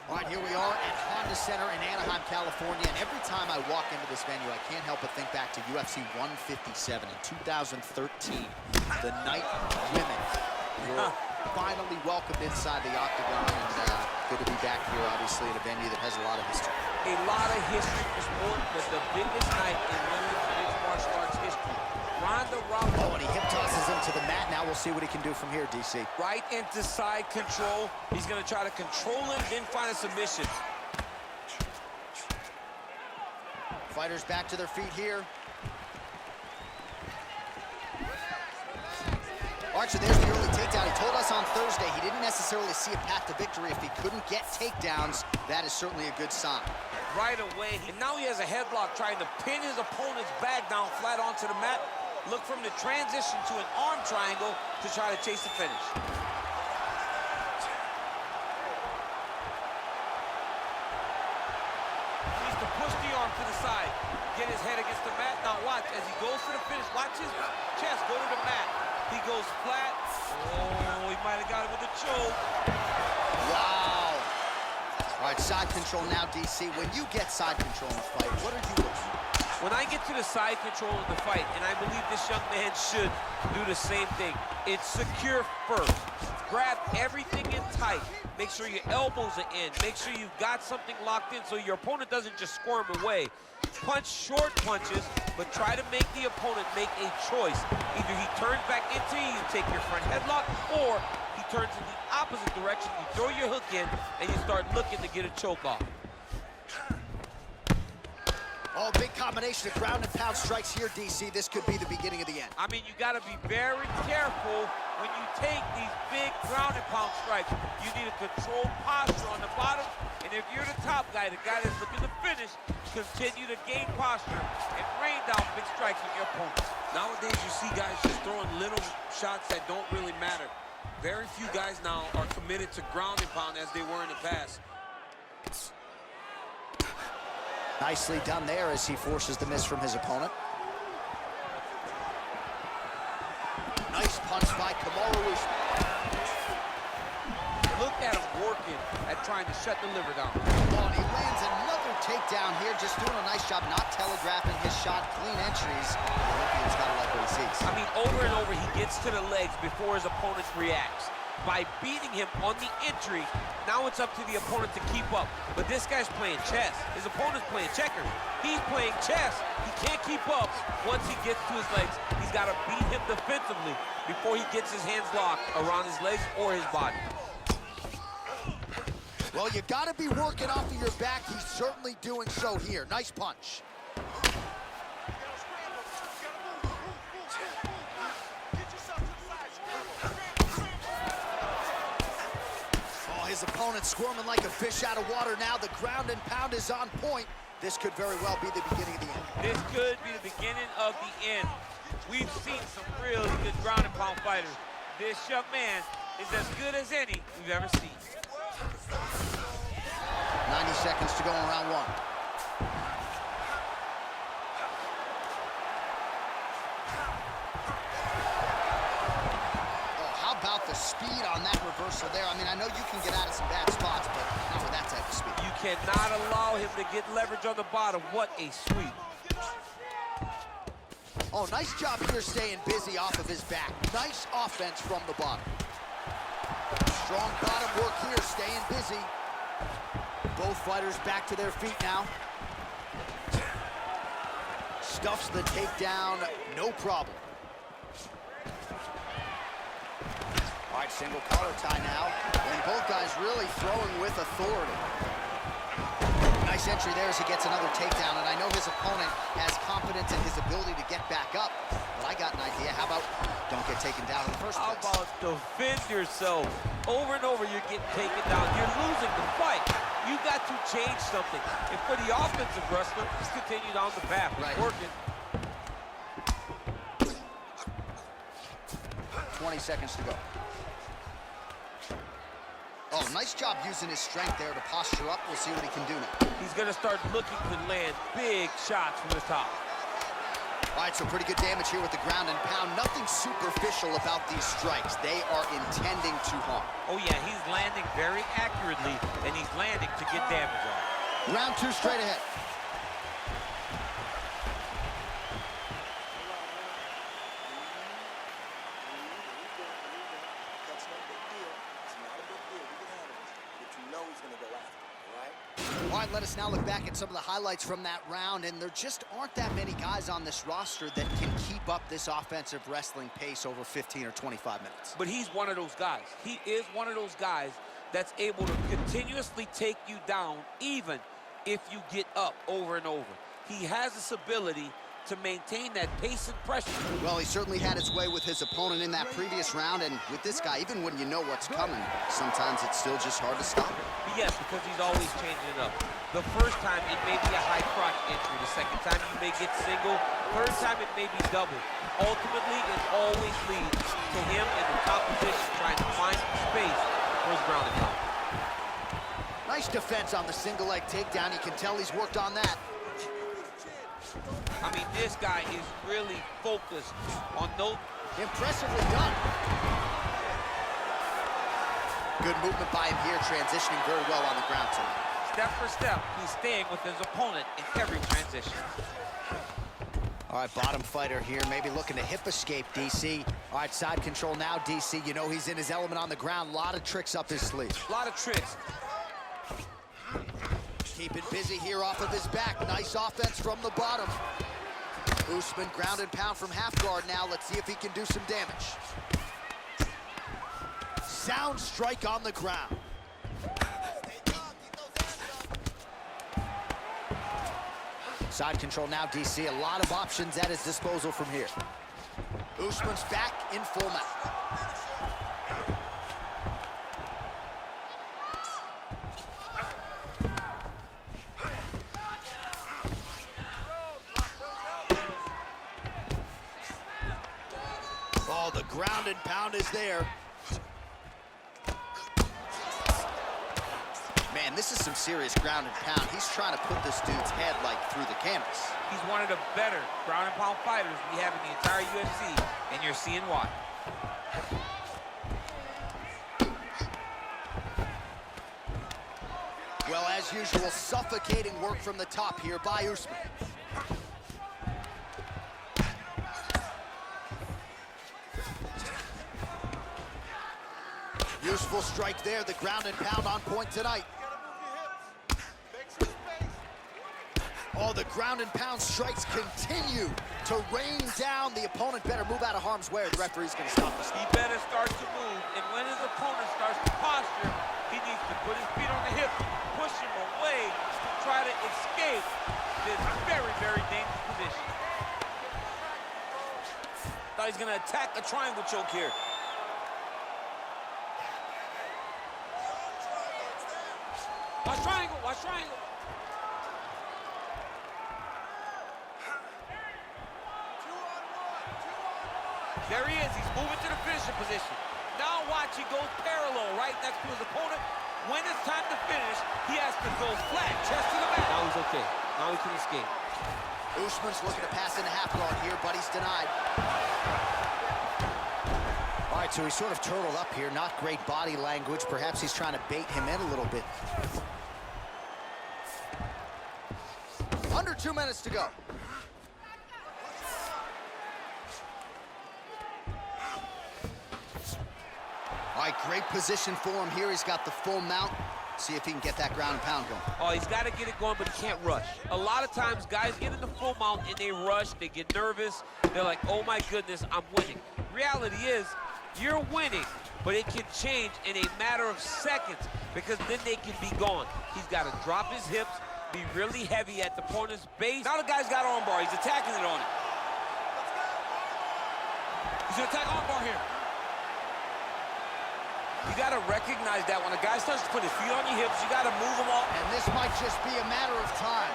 All right, here we are at Honda Center in Anaheim, California, and every time I walk into this venue, I can't help but think back to UFC 157 in 2013. The night women were finally welcomed inside the octagon, and good to be back here, obviously, at a venue that has a lot of history. A lot of history for sport, but the biggest night in women's mixed martial arts history. Ronda Rousey. Oh, and he hip tosses him to the mat. Now we'll see what he can do from here, DC. Right into side control. He's going to try to control him, then find a submission. Fighters back to their feet here. Archer, there's the early takedown. He told us on Thursday he didn't necessarily see a path to victory if he couldn't get takedowns. That is certainly a good sign. Right away, and now he has a headlock trying to pin his opponent's back down flat onto the mat. Look from the transition to an arm triangle to try to chase the finish. Needs to push the arm to the side, get his head against the mat. Now watch, as he goes for the finish, watch his chest go to the mat. He goes flat. Oh, he might have got it with a choke. Wow. All right, side control now, DC. When you get side control in a fight, what are you looking for? When I get to the side control of the fight, and I believe this young man should do the same thing, it's secure first. Grab everything in tight. Make sure your elbows are in. Make sure you've got something locked in so your opponent doesn't just squirm away. Punch short punches, but try to make the opponent make a choice. Either he turns back into you, take your front headlock, or he turns in the opposite direction, you throw your hook in, and you start looking to get a choke off. Oh, big combination of ground and pound strikes here, DC. This could be the beginning of the end. I mean, you got to be very careful when you take these big ground and pound strikes. You need a controlled posture on the bottom, and if you're the top guy, the guy that's looking to finish, continue to gain posture and rain down big strikes on your opponent. Nowadays, you see guys just throwing little shots that don't really matter. Very few guys now are committed to ground and pound as they were in the past. Nicely done there as he forces the miss from his opponent. Nice punch by Kamaru Usman. Look at him working at trying to shut the liver down. Oh, and he lands another takedown here, just doing a nice job not telegraphing his shot. Clean entries. The Olympian's got to like what he sees. I mean, over and over, he gets to the legs before his opponent reacts. By beating him on the entry, now it's up to the opponent to keep up. But this guy's playing chess. His opponent's playing checkers. He's playing chess. He can't keep up. Once he gets to his legs, he's got to beat him defensively before he gets his hands locked around his legs or his body. Well, you got to be working off of your back. He's certainly doing so here. Nice punch. His opponent squirming like a fish out of water now. The ground and pound is on point. This could very well be the beginning of the end. This could be the beginning of the end. We've seen some really good ground and pound fighters. This young man is as good as any we've ever seen. 90 seconds to go in round one. About the speed on that reversal there. I mean, I know you can get out of some bad spots, but not with that type of speed. You cannot allow him to get leverage on the bottom. What a sweep. Oh, nice job here staying busy off of his back. Nice offense from the bottom. Strong bottom work here, staying busy. Both fighters back to their feet now. Stuffs the takedown, no problem. All right, single collar tie now. And both guys really throwing with authority. Nice entry there as he gets another takedown. And I know his opponent has confidence in his ability to get back up. But I got an idea. How about don't get taken down in the first place? How about defend yourself? Over and over, you're getting taken down. You're losing the fight. You got to change something. And for the offensive wrestler, just continue down the path. It's working. 20 seconds to go. Oh, nice job using his strength there to posture up. We'll see what he can do now. He's going to start looking to land big shots from the top. All right, so pretty good damage here with the ground and pound. Nothing superficial about these strikes. They are intending to harm. Oh, yeah, he's landing very accurately, and he's landing to get damage on. Round 2 straight ahead. All right, let us now look back at some of the highlights from that round, and there just aren't that many guys on this roster that can keep up this offensive wrestling pace over 15 or 25 minutes. But he's one of those guys. He is one of those guys that's able to continuously take you down even if you get up over and over. He has this ability to maintain that pace and pressure. Well, he certainly had his way with his opponent in that previous round, and with this guy, even when you know what's coming, sometimes it's still just hard to stop him. Yes, because he's always changing it up. The first time, it may be a high crotch entry. The second time, you may get single. Third time, it may be double. Ultimately, it always leads to him in the top position trying to find space for his ground and pound. Nice defense on the single leg takedown. You can tell he's worked on that. I mean, this guy is really focused on those. Impressively done. Good movement by him here, transitioning very well on the ground tonight. Step for step, he's staying with his opponent in every transition. All right, bottom fighter here, maybe looking to hip escape, DC. All right, side control now, DC. You know he's in his element on the ground. A lot of tricks up his sleeve. A lot of tricks. Keeping busy here off of his back. Nice offense from the bottom. Usman ground and pound from half guard now. Let's see if he can do some damage. Sound strike on the ground. Side control now, DC. A lot of options at his disposal from here. Usman's back in full mount. Oh, the ground and pound is there. Man, this is some serious ground and pound. He's trying to put this dude's head, like, through the canvas. He's one of the better ground and pound fighters we have in the entire UFC, and you're seeing why. Well, as usual, suffocating work from the top here by Usman. Useful strike there, the ground and pound on point tonight. Oh, the ground and pound strikes continue to rain down. The opponent better move out of harm's way or the referee's gonna stop this. He better start to move, and when his opponent starts to posture, he needs to put his feet on the hip, push him away to try to escape this very, very dangerous position. Thought he's gonna attack a triangle choke here. Watch triangle, watch triangle. There he is, he's moving to the finishing position. Now watch, he goes parallel right next to his opponent. When it's time to finish, he has to go flat, chest to the mat. Now he's okay, now he can escape. Usman's looking to pass into half guard here, but he's denied. All right, so he's sort of turtled up here. Not great body language. Perhaps he's trying to bait him in a little bit. Under 2 minutes to go. All right, great position for him here. He's got the full mount. See if he can get that ground and pound going. Oh, he's got to get it going, but he can't rush. A lot of times, guys get in the full mount and they rush, they get nervous. They're like, oh my goodness, I'm winning. Reality is, you're winning, but it can change in a matter of seconds because then they can be gone. He's got to drop his hips, be really heavy at the opponent's base. Now the guy's got armbar, he's attacking it on it. He's gonna attack armbar here. You gotta recognize that when a guy starts to put his feet on your hips, you gotta move them off. And this might just be a matter of time.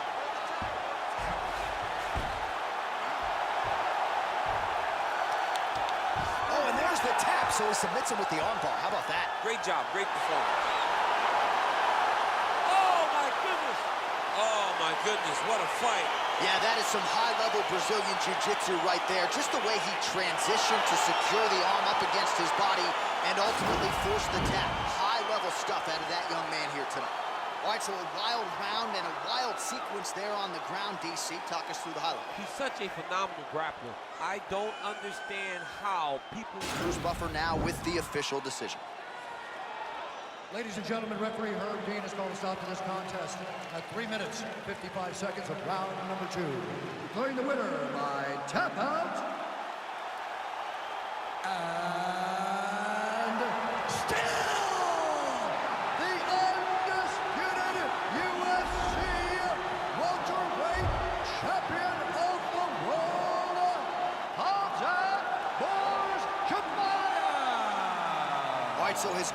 Oh, and there's the tap, so he submits him with the armbar. How about that? Great job, great performance. Oh my goodness! Oh my goodness, what a fight. Yeah, that is some high-level Brazilian jiu-jitsu right there. Just the way he transitioned to secure the arm up against his body and ultimately force the tap. High-level stuff out of that young man here tonight. All right, so a wild round and a wild sequence there on the ground. DC, talk us through the highlight. He's such a phenomenal grappler. I don't understand how people... Bruce Buffer now with the official decision. Ladies and gentlemen, referee Herb Dean has called a stop to this contest at 3 minutes, 55 seconds of round number 2. Declaring the winner by tap out. And still the undisputed UFC welterweight champion of the world, Hamza Borshamaya. All right, so his